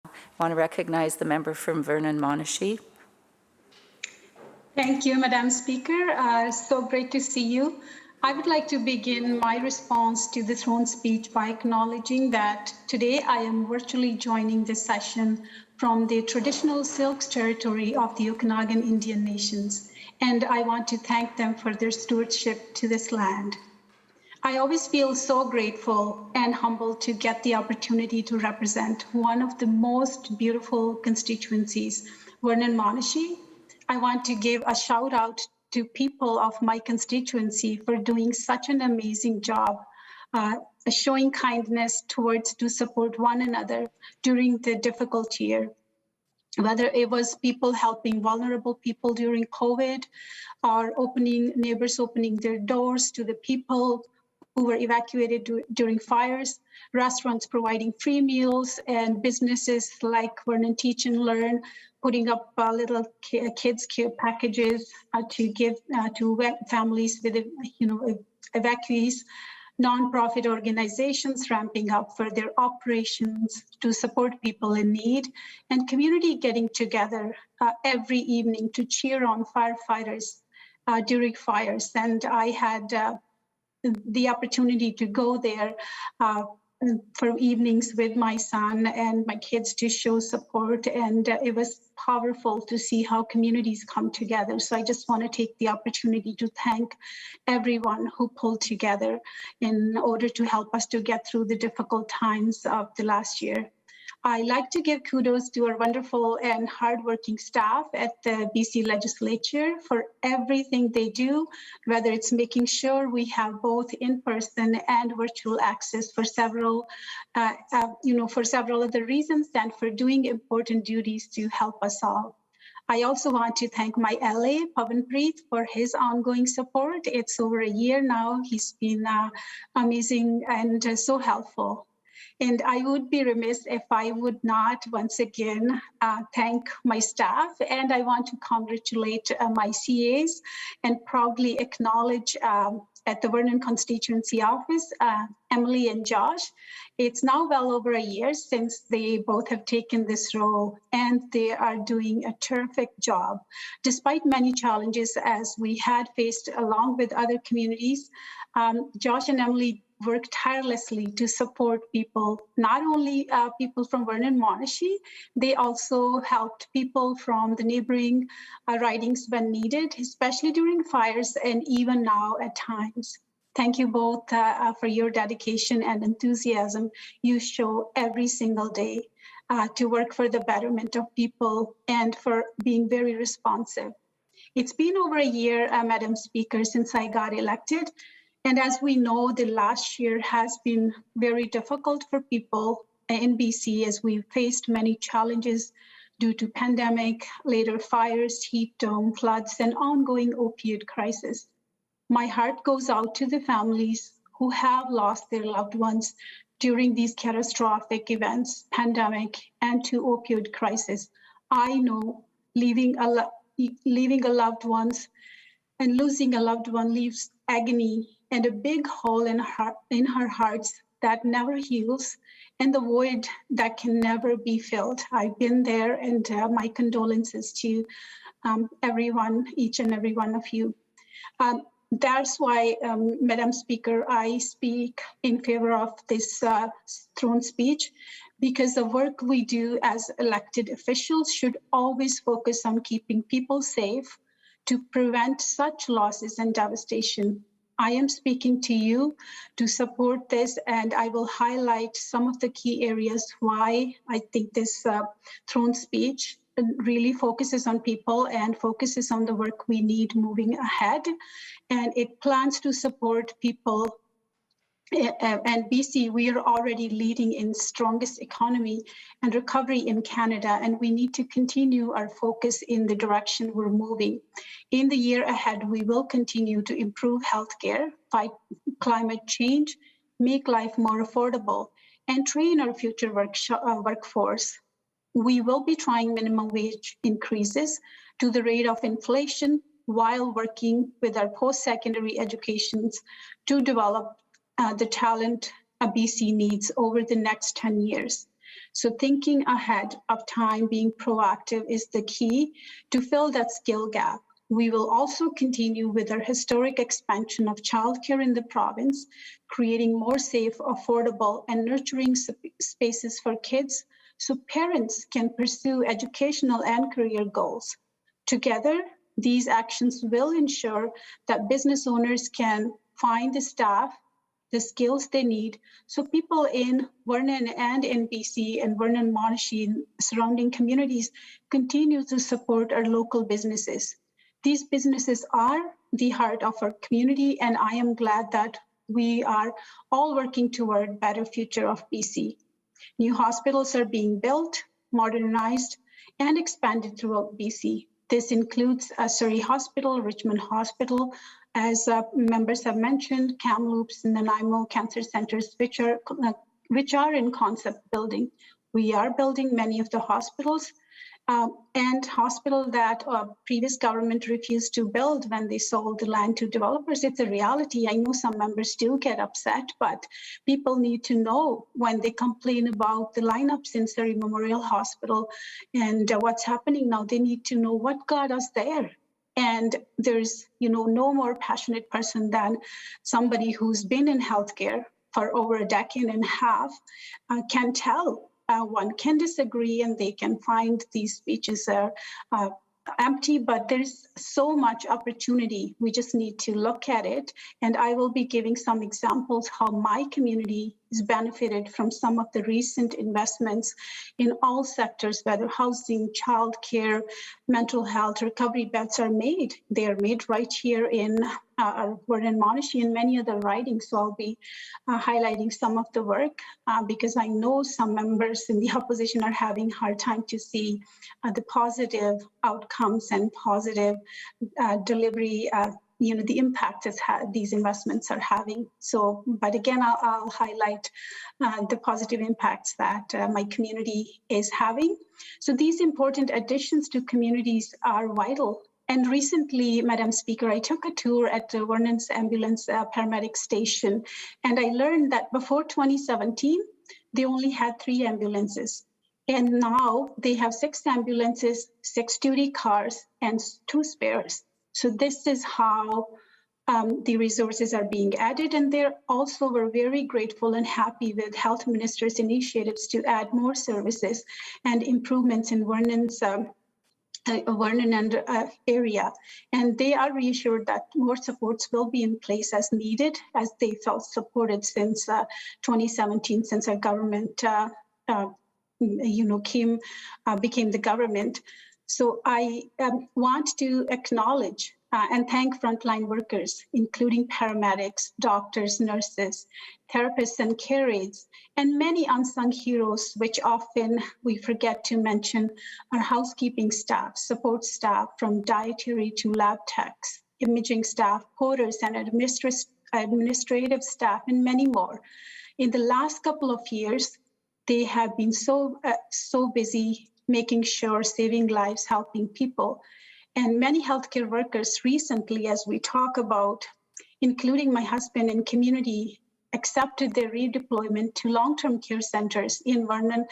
I want to recognize the member from Vernon-Monashee. Thank you, Madam Speaker. So great to see you. I would like to begin my response to the throne speech by acknowledging that today I am virtually joining this session from the traditional Silks territory of the Okanagan Indian Nations, and I want to thank them for their stewardship to this land. I always feel so grateful and humbled to get the opportunity to represent one of the most beautiful constituencies, Vernon-Monashee. I want to give a shout out to people of my constituency for doing such an amazing job, showing kindness to support one another during the difficult year. Whether it was people helping vulnerable people during COVID or neighbors opening their doors to the people who were evacuated during fires, restaurants providing free meals, and businesses like Vernon Teach and Learn putting up little kids care packages to give to families with evacuees. Nonprofit organizations ramping up for their operations to support people in need, and community getting together every evening to cheer on firefighters during fires. And I had the opportunity to go there for evenings with my son and my kids to show support, and it was powerful to see how communities come together. So I just want to take the opportunity to thank everyone who pulled together in order to help us to get through the difficult times of the last year. I like to give kudos to our wonderful and hardworking staff at the BC Legislature for everything they do, whether it's making sure we have both in-person and virtual access for several other reasons, and for doing important duties to help us all. I also want to thank my LA, Pavanpreet, for his ongoing support. It's over a year now. He's been amazing and so helpful. And I would be remiss if I would not once again thank my staff. And I want to congratulate my CAs and proudly acknowledge at the Vernon constituency office, Emily and Josh. It's now well over a year since they both have taken this role, and they are doing a terrific job. Despite many challenges as we had faced along with other communities, Josh and Emily worked tirelessly to support people, not only people from Vernon-Monashee, they also helped people from the neighboring ridings when needed, especially during fires and even now at times. Thank you both for your dedication and enthusiasm you show every single day to work for the betterment of people and for being very responsive. It's been over a year, Madam Speaker, since I got elected. And as we know, the last year has been very difficult for people in BC as we faced many challenges due to pandemic, later fires, heat dome, floods, and ongoing opioid crisis. My heart goes out to the families who have lost their loved ones during these catastrophic events, pandemic, and to opioid crisis. I know leaving a loved one and losing a loved one leaves agony and a big hole in her hearts that never heals, and the void that can never be filled. I've been there, and my condolences to everyone, each and every one of you. That's why, Madam Speaker, I speak in favor of this throne speech, because the work we do as elected officials should always focus on keeping people safe to prevent such losses and devastation. I am speaking to you to support this, and I will highlight some of the key areas why I think this throne speech really focuses on people and focuses on the work we need moving ahead. And it plans to support people. And BC, we are already leading in strongest economy and recovery in Canada, and we need to continue our focus in the direction we're moving. In the year ahead, we will continue to improve healthcare, fight climate change, make life more affordable, and train our future workforce. We will be trying minimum wage increases to the rate of inflation while working with our post-secondary educations to develop the talent BC needs over the next 10 years. So thinking ahead of time, being proactive is the key to fill that skill gap. We will also continue with our historic expansion of childcare in the province, creating more safe, affordable, and nurturing spaces for kids so parents can pursue educational and career goals. Together, these actions will ensure that business owners can find the staff, the skills they need, so people in Vernon and in BC and Vernon-Monashee and surrounding communities continue to support our local businesses. These businesses are the heart of our community, and I am glad that we are all working toward a better future of BC. New hospitals are being built, modernized, and expanded throughout BC. This includes Surrey Hospital, Richmond Hospital, as members have mentioned, Kamloops and Nanaimo Cancer Centers, which are in concept building. We are building many of the hospitals, and hospital that previous government refused to build when they sold the land to developers. It's a reality. I know some members do get upset, but people need to know when they complain about the lineups in Surrey Memorial Hospital and what's happening now. They need to know what got us there. And there's, no more passionate person than somebody who's been in healthcare for over a decade and a half can tell. One can disagree and they can find these speeches are empty, but there's so much opportunity. We just need to look at it. And I will be giving some examples how my community has benefited from some of the recent investments in all sectors, whether housing, childcare, mental health, recovery beds are made. They are made right here in Vernon-Monashee and many other ridings. So I'll be highlighting some of the work because I know some members in the opposition are having a hard time to see the positive outcomes and positive delivery, the impact these investments are having. So, but again, I'll highlight the positive impacts that my community is having. So these important additions to communities are vital. And recently, Madam Speaker, I took a tour at the Vernon's Ambulance Paramedic Station, and I learned that before 2017, they only had 3 ambulances. And now they have 6 ambulances, 6 duty cars, and 2 spares. So this is how the resources are being added. And they also were very grateful and happy with Health Minister's initiatives to add more services and improvements in Vernon's Vernon and area. And they are reassured that more supports will be in place as needed, as they felt supported since 2017, since our government became the government. So I want to acknowledge and thank frontline workers, including paramedics, doctors, nurses, therapists, and care aides, and many unsung heroes, which often we forget to mention, are housekeeping staff, support staff from dietary to lab techs, imaging staff, porters, and administrative staff, and many more. In the last couple of years, they have been so busy making sure, saving lives, helping people. And many healthcare workers recently, as we talk about, including my husband and community, accepted their redeployment to long-term care centers in Vernon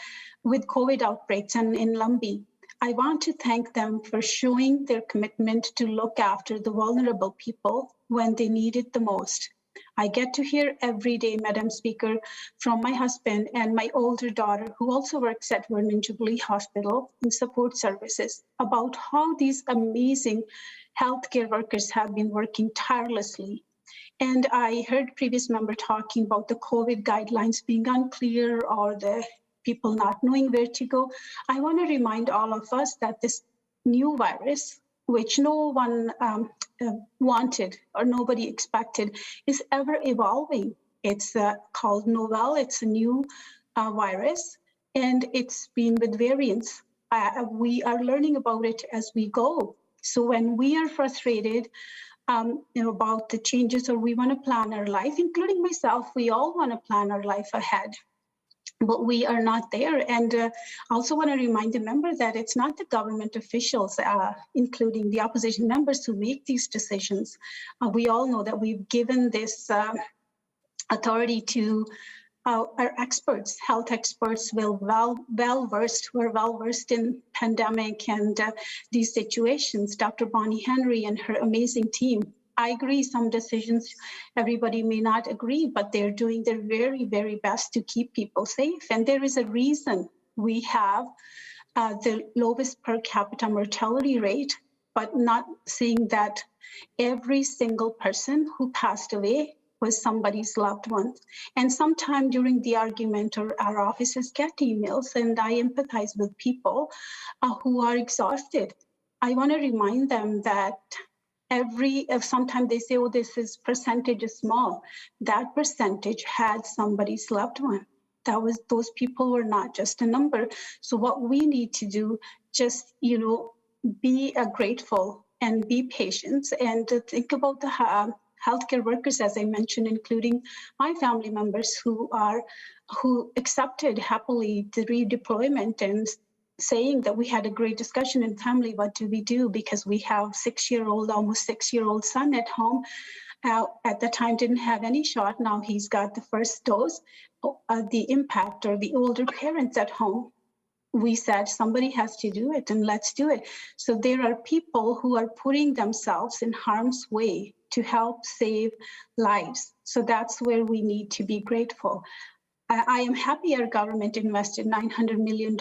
with COVID outbreaks and in Lumbee. I want to thank them for showing their commitment to look after the vulnerable people when they need it the most. I get to hear every day, Madam Speaker, from my husband and my older daughter, who also works at Vernon Jubilee Hospital in support services, about how these amazing healthcare workers have been working tirelessly. And I heard previous member talking about the COVID guidelines being unclear or the people not knowing where to go. I want to remind all of us that this new virus, which no one wanted or nobody expected, is ever evolving. It's called novel. It's a new virus, and it's been with variants. We are learning about it as we go. So when we are frustrated about the changes, or we want to plan our life, including myself, we all want to plan our life ahead. But we are not there. And I also want to remind the member that it's not the government officials, including the opposition members, who make these decisions. We all know that we've given this authority to our experts, health experts, were well versed in pandemic and these situations. Dr. Bonnie Henry and her amazing team. I agree, some decisions everybody may not agree, but they're doing their very, very best to keep people safe. And there is a reason we have the lowest per capita mortality rate, but not saying that every single person who passed away was somebody's loved one. And sometime during the argument, or our offices get emails, and I empathize with people who are exhausted. I want to remind them that sometimes they say, oh, this is percentage is small. That percentage had somebody's loved one. Those people were not just a number. So what we need to do, just, be grateful and be patient and think about the healthcare workers, as I mentioned, including my family members who accepted happily the redeployment and saying that we had a great discussion in family. What do we do? Because we have almost 6-year-old son at home. At the time didn't have any shot. Now he's got the first dose. The impact, or the older parents at home, we said somebody has to do it, and let's do it. So there are people who are putting themselves in harm's way to help save lives. So that's where we need to be grateful. I am happy our government invested $900 million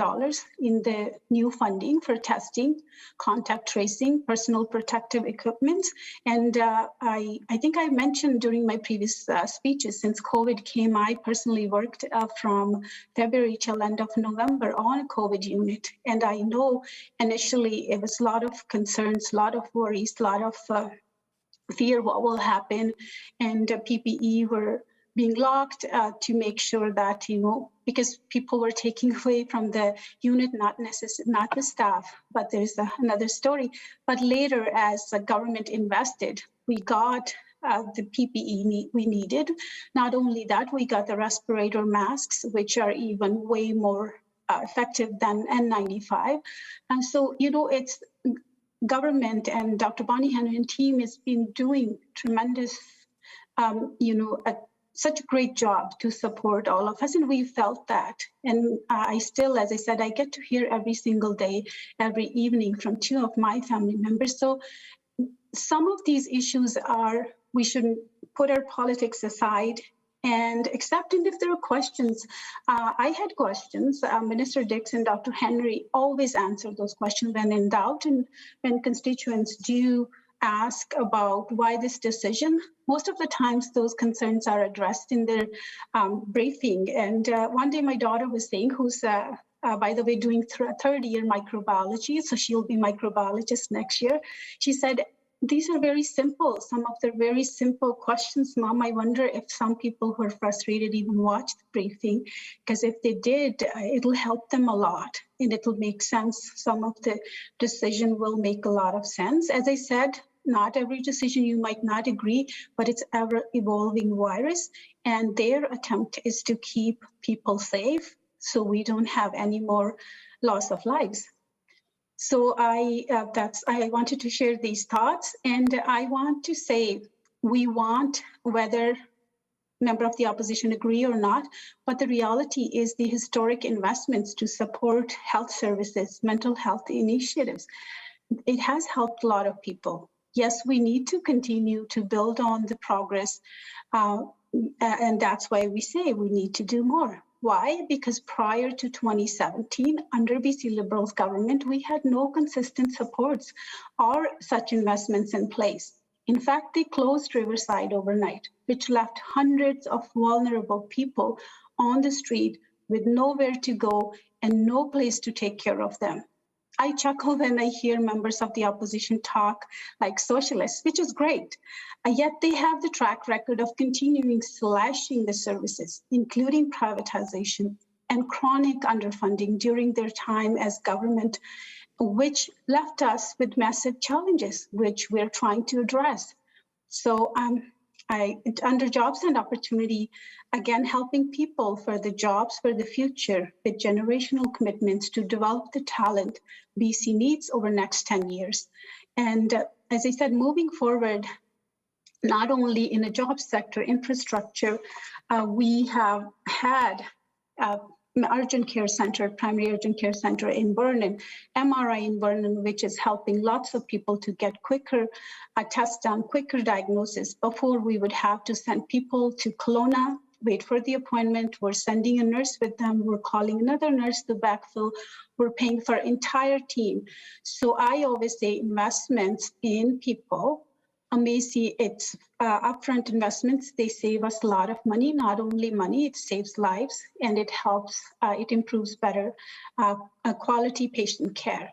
in the new funding for testing, contact tracing, personal protective equipment. And I think I mentioned during my previous speeches, since COVID came, I personally worked from February till end of November on a COVID unit. And I know initially it was a lot of concerns, a lot of worries, a lot of fear what will happen, and PPE were being locked to make sure that, because people were taking away from the unit, not the staff, but there's another story. But later, as the government invested, we got the PPE we needed. Not only that, we got the respirator masks, which are even way more effective than N95. And so, it's government, and Dr. Bonnie Henry and team has been doing tremendous, such a great job to support all of us, and we felt that. And I still, as I said, I get to hear every single day, every evening from 2 of my family members. So some of these issues we shouldn't put our politics aside and accept. And if there are questions, I had questions. Minister Dix and Dr. Henry always answer those questions when in doubt, and when constituents do ask about why this decision, most of the times those concerns are addressed in their briefing. And one day my daughter was saying, who's by the way doing third year microbiology, so she'll be microbiologist next year, she said, these are very simple. Some of the very simple questions, Mom, I wonder if some people who are frustrated even watch the briefing, because if they did, it'll help them a lot and it'll make sense. Some of the decision will make a lot of sense. As I said, not every decision you might not agree, but it's ever evolving virus, and their attempt is to keep people safe so we don't have any more loss of lives. So I wanted to share these thoughts, and I want to say we want, whether member of the opposition agree or not, but the reality is the historic investments to support health services, mental health initiatives. It has helped a lot of people. Yes, we need to continue to build on the progress, and that's why we say we need to do more. Why? Because prior to 2017, under BC Liberals government, we had no consistent supports or such investments in place. In fact, they closed Riverside overnight, which left hundreds of vulnerable people on the street with nowhere to go and no place to take care of them. I chuckle when I hear members of the opposition talk like socialists, which is great. Yet they have the track record of continuing slashing the services, including privatization and chronic underfunding during their time as government, which left us with massive challenges, which we're trying to address. So under jobs and opportunity, again, helping people for the jobs for the future with generational commitments to develop the talent BC needs over the next 10 years. And as I said, moving forward, not only in the job sector, infrastructure, we have had urgent care center, primary urgent care center in Vernon, MRI in Vernon, which is helping lots of people to get quicker tests done, quicker diagnosis. Before we would have to send people to Kelowna, wait for the appointment. We're sending a nurse with them. We're calling another nurse to backfill. We're paying for entire team. So I always say investments in people. Macy, it's upfront investments. They save us a lot of money, not only money, it saves lives, and it helps, it improves better quality patient care.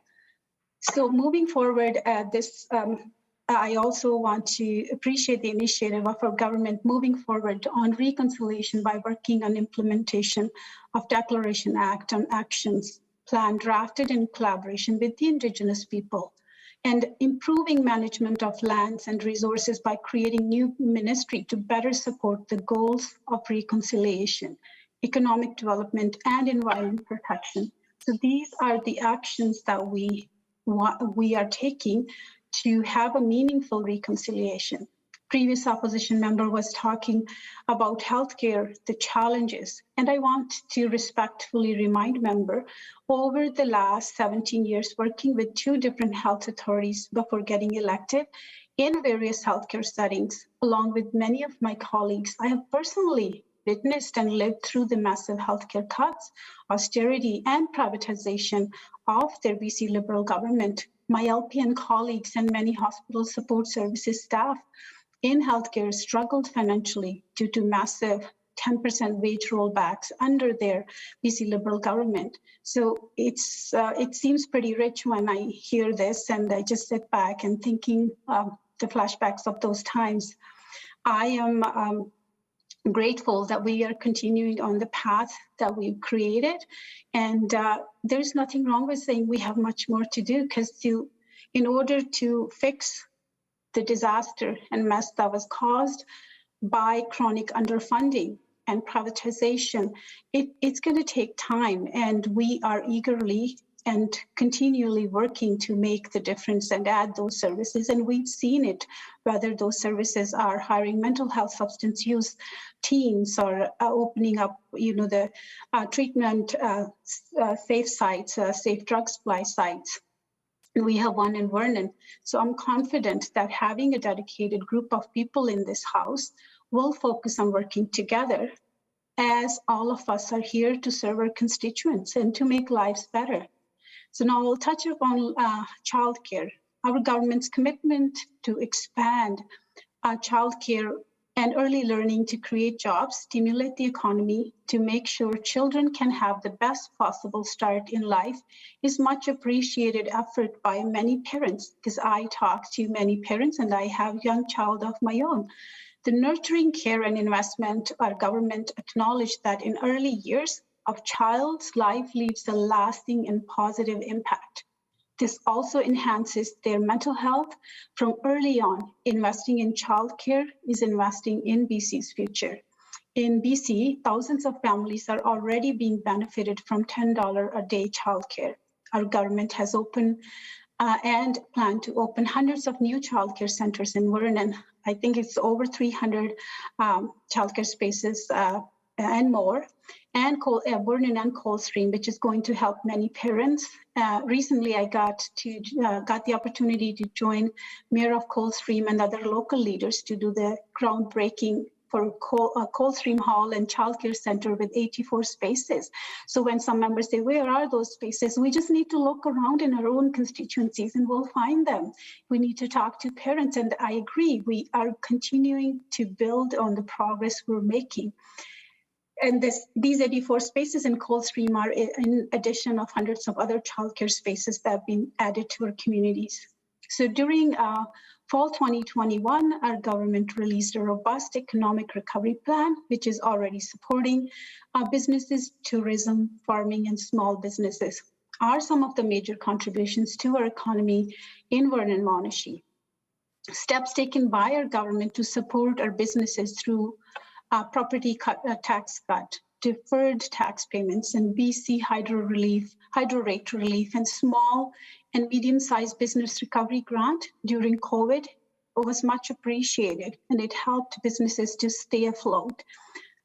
So moving forward, I also want to appreciate the initiative of our government moving forward on reconciliation by working on implementation of Declaration Act on actions plan drafted in collaboration with the Indigenous people, and improving management of lands and resources by creating new ministry to better support the goals of reconciliation, economic development, and environment protection. So these are the actions that we are taking to have a meaningful reconciliation. Previous opposition member was talking about healthcare, the challenges, and I want to respectfully remind member, over the last 17 years working with 2 different health authorities before getting elected in various healthcare settings, along with many of my colleagues, I have personally witnessed and lived through the massive healthcare cuts, austerity, and privatization of their BC Liberal government. My LPN colleagues and many hospital support services staff in healthcare struggled financially due to massive 10% wage rollbacks under their BC Liberal government. So it seems pretty rich when I hear this, and I just sit back and thinking the flashbacks of those times. I am grateful that we are continuing on the path that we've created, and there's nothing wrong with saying we have much more to do, because in order to fix the disaster and mess that was caused by chronic underfunding and privatization, it's going to take time, and we are eagerly and continually working to make the difference and add those services. And we've seen it, whether those services are hiring mental health substance use teams or opening up, the treatment safe sites, safe drug supply sites. We have one in Vernon. So I'm confident that having a dedicated group of people in this house will focus on working together, as all of us are here to serve our constituents and to make lives better. So now we'll touch upon childcare. Our government's commitment to expand childcare and early learning to create jobs, stimulate the economy, to make sure children can have the best possible start in life is much appreciated effort by many parents, because I talk to many parents and I have a young child of my own. The nurturing care and investment, our government acknowledged that in early years of child's life leaves a lasting and positive impact. This also enhances their mental health from early on. Investing in childcare is investing in BC's future. In BC, thousands of families are already being benefited from $10 a day childcare. Our government has opened and plan to open hundreds of new childcare centers in Vernon. I think it's over 300 childcare spaces and more, and Vernon and Coldstream, which is going to help many parents. Recently, I got the opportunity to join Mayor of Coldstream and other local leaders to do the groundbreaking for Coldstream Hall and Childcare Center with 84 spaces. So when some members say, where are those spaces? We just need to look around in our own constituencies and we'll find them. We need to talk to parents, and I agree, we are continuing to build on the progress we're making. And these 84 spaces in Coldstream are in addition of hundreds of other childcare spaces that have been added to our communities. So during fall 2021, our government released a robust economic recovery plan, which is already supporting businesses, tourism, farming, and small businesses are some of the major contributions to our economy in Vernon-Monashee. Steps taken by our government to support our businesses through property tax cut, deferred tax payments, and BC hydro rate relief, and small and medium-sized business recovery grant during COVID was much appreciated, and it helped businesses to stay afloat.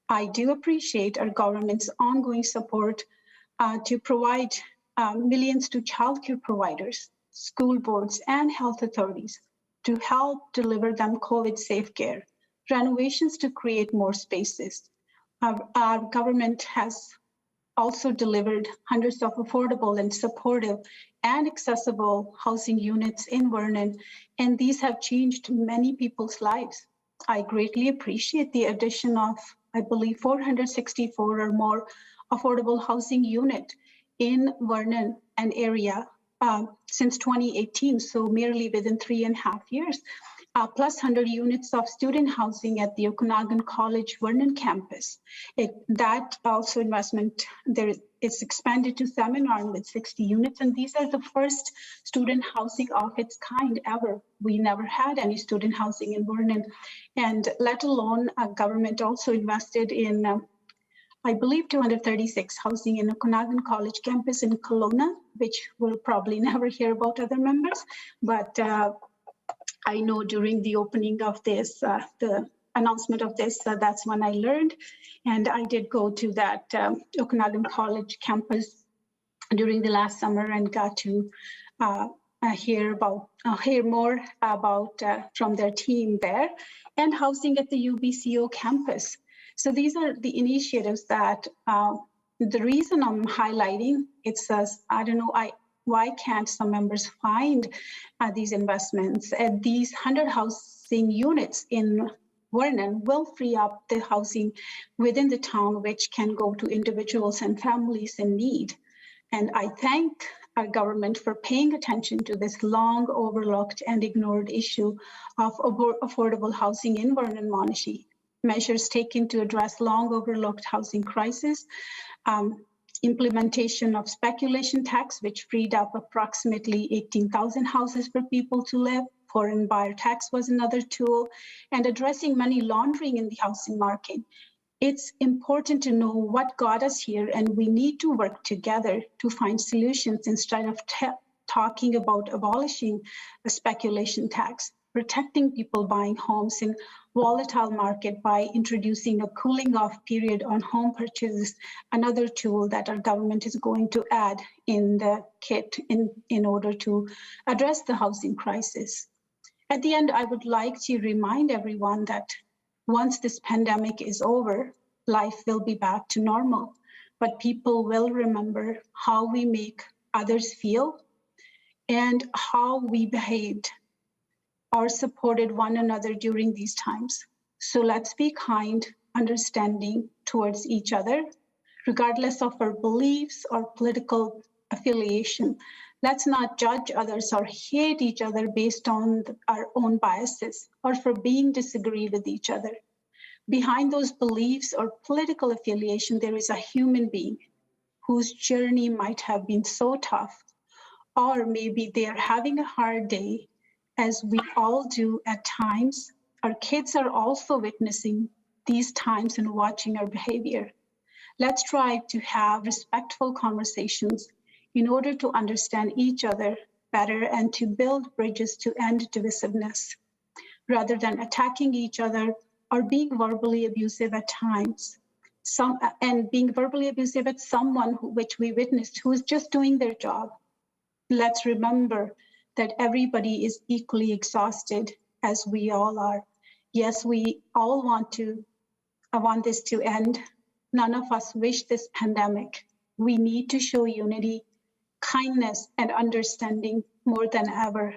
I do appreciate our government's ongoing support to provide millions to childcare providers, school boards, and health authorities to help deliver them COVID-safe care, renovations to create more spaces. Our government has also delivered hundreds of affordable and supportive and accessible housing units in Vernon, and these have changed many people's lives. I greatly appreciate the addition of, I believe, 464 or more affordable housing unit in Vernon and area since 2018, so merely within 3.5 years, plus 100 units of student housing at the Okanagan College Vernon campus. That also investment, it's expanded to Seminar with 60 units, and these are the first student housing of its kind ever. We never had any student housing in Vernon, and let alone government also invested in I believe 236 housing in Okanagan College campus in Kelowna, which we'll probably never hear about other members, but I know during the opening of this, the announcement of this, that's when I learned, and I did go to that Okanagan College campus during the last summer and got to hear more about from their team there, and housing at the UBCO campus. So these are the initiatives that the reason I'm highlighting, it says, I don't know, why can't some members find these investments? And these 100 housing units in Vernon will free up the housing within the town, which can go to individuals and families in need. And I thank our government for paying attention to this long overlooked and ignored issue of affordable housing in Vernon-Monashee. Measures taken to address long overlooked housing crisis, implementation of speculation tax, which freed up approximately 18,000 houses for people to live. Foreign buyer tax was another tool, and addressing money laundering in the housing market. It's important to know what got us here, and we need to work together to find solutions instead of talking about abolishing a speculation tax, protecting people buying homes in volatile market by introducing a cooling off period on home purchases, another tool that our government is going to add in the kit in order to address the housing crisis. At the end, I would like to remind everyone that once this pandemic is over, life will be back to normal, but people will remember how we make others feel and how we behaved or supported one another during these times. So let's be kind, understanding towards each other, regardless of our beliefs or political affiliation. Let's not judge others or hate each other based on our own biases or for being disagree with each other. Behind those beliefs or political affiliation, there is a human being whose journey might have been so tough, or maybe they are having a hard day, as we all do at times. Our kids are also witnessing these times and watching our behavior. Let's try to have respectful conversations in order to understand each other better and to build bridges to end divisiveness, rather than attacking each other or being verbally abusive at times. And being verbally abusive at someone which we witnessed who is just doing their job. Let's remember that everybody is equally exhausted as we all are. Yes, we all want this to end. None of us wish this pandemic. We need to show unity, kindness, and understanding more than ever.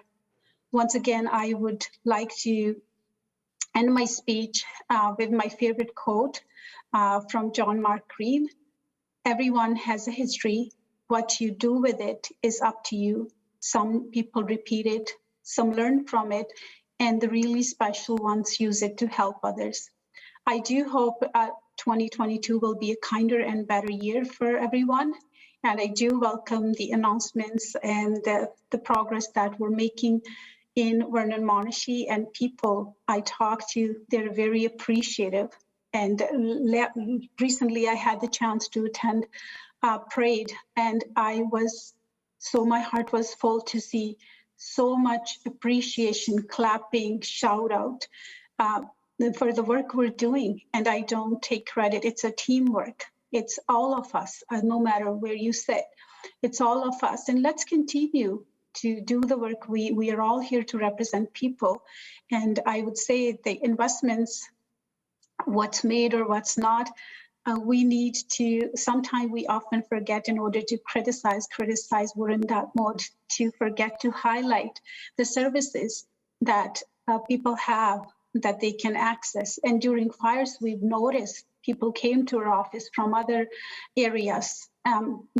Once again, I would like to end my speech with my favorite quote from John Mark Green. Everyone has a history. What you do with it is up to you. Some people repeat it, some learn from it, and the really special ones use it to help others. I do hope 2022 will be a kinder and better year for everyone. And I do welcome the announcements and the progress that we're making in Vernon-Monashee, and people I talk to, they're very appreciative. And recently I had the chance to attend a parade, and my heart was full to see so much appreciation, clapping, shout out for the work we're doing. And I don't take credit. It's a teamwork. It's all of us, no matter where you sit. It's all of us. And let's continue to do the work. We are all here to represent people. And I would say the investments, what's made or what's not, we need to, sometimes we often forget in order to criticize, we're in that mode to forget to highlight the services that people have that they can access. And during fires, we've noticed people came to our office from other areas,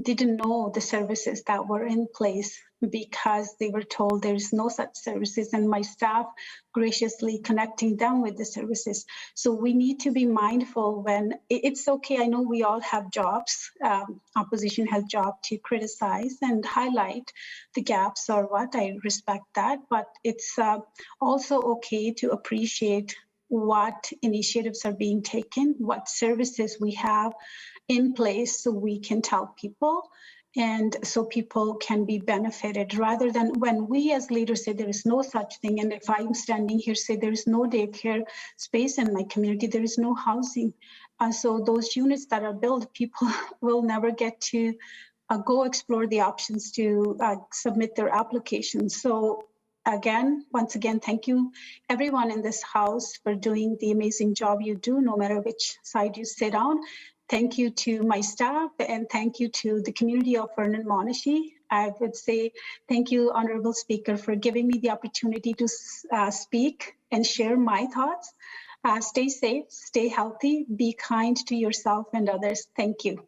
didn't know the services that were in place because they were told there's no such services, and my staff graciously connecting them with the services. So we need to be mindful when it's okay. I know we all have jobs. Opposition has job to criticize and highlight the gaps or what. I respect that, but it's also okay to appreciate what initiatives are being taken, what services we have in place so we can tell people and so people can be benefited, rather than when we as leaders say there is no such thing. And if I'm standing here say there is no daycare space in my community, there is no housing. So those units that are built, people will never get to go explore the options to submit their applications. So once again, thank you everyone in this house for doing the amazing job you do, no matter which side you sit on. Thank you to my staff and thank you to the community of Vernon-Monashee. I would say thank you, Honorable Speaker, for giving me the opportunity to speak and share my thoughts. Stay safe, stay healthy, be kind to yourself and others. Thank you.